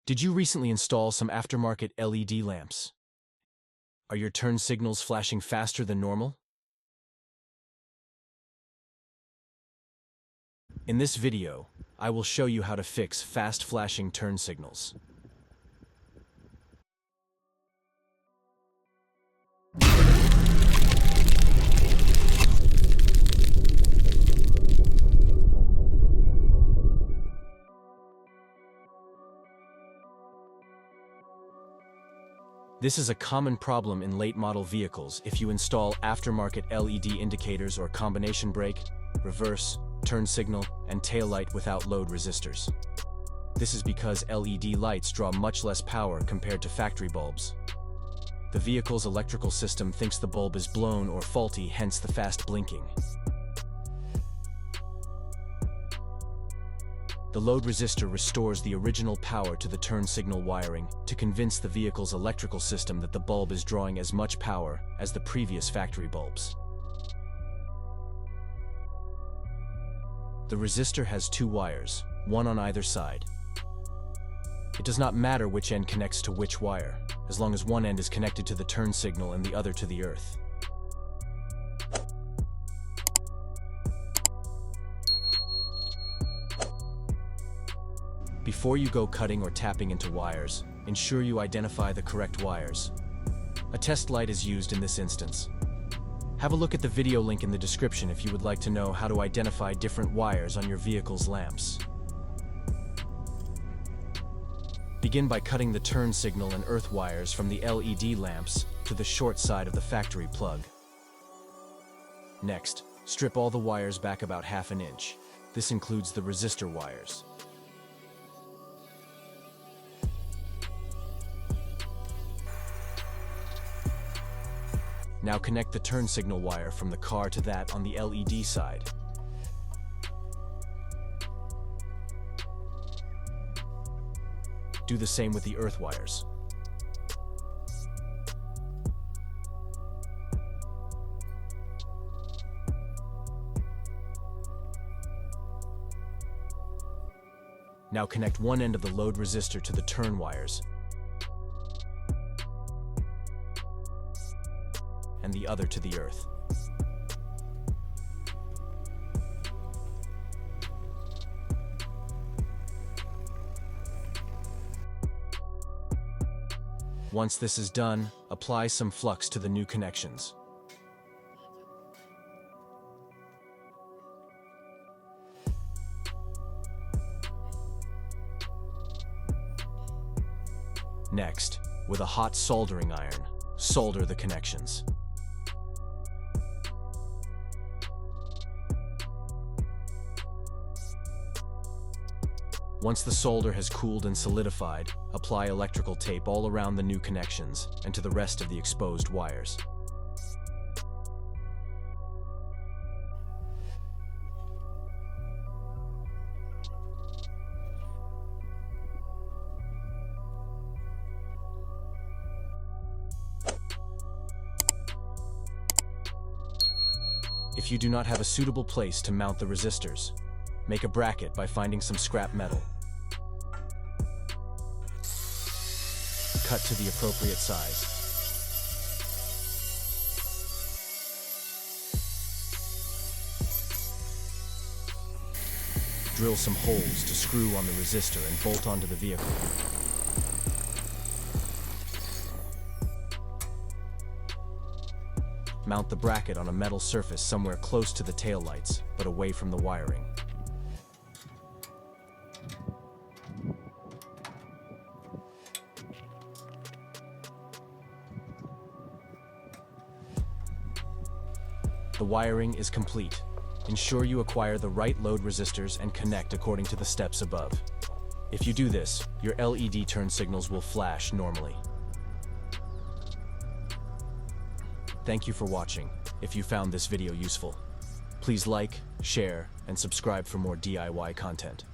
Did you recently install some aftermarket LED lamps? Are your turn signals flashing faster than normal? In this video, I will show you how to fix fast flashing turn signals. This is a common problem in late-model vehicles if you install aftermarket LED indicators or combination brake, reverse, turn signal, and taillight without load resistors. This is because LED lights draw much less power compared to factory bulbs. The vehicle's electrical system thinks the bulb is blown or faulty, hence the fast blinking. The load resistor restores the original power to the turn signal wiring to convince the vehicle's electrical system that the bulb is drawing as much power as the previous factory bulbs. The resistor has two wires, one on either side. It does not matter which end connects to which wire, as long as one end is connected to the turn signal and the other to the earth. Before you go cutting or tapping into wires, ensure you identify the correct wires. A test light is used in this instance. Have a look at the video link in the description if you would like to know how to identify different wires on your vehicle's lamps. Begin by cutting the turn signal and earth wires from the LED lamps to the short side of the factory plug. Next, strip all the wires back about ½ inch. This includes the resistor wires. Now connect the turn signal wire from the car to that on the LED side. Do the same with the earth wires. Now connect one end of the load resistor to the turn wires and the other to the earth. Once this is done, apply some flux to the new connections. Next, with a hot soldering iron, solder the connections. Once the solder has cooled and solidified, apply electrical tape all around the new connections and to the rest of the exposed wires. If you do not have a suitable place to mount the resistors, make a bracket by finding some scrap metal. Cut to the appropriate size. Drill some holes to screw on the resistor and bolt onto the vehicle. Mount the bracket on a metal surface somewhere close to the taillights, but away from the wiring. The wiring is complete. Ensure you acquire the right load resistors and connect according to the steps above. If you do this, your LED turn signals will flash normally. Thank you for watching. If you found this video useful, please like, share, and subscribe for more DIY content.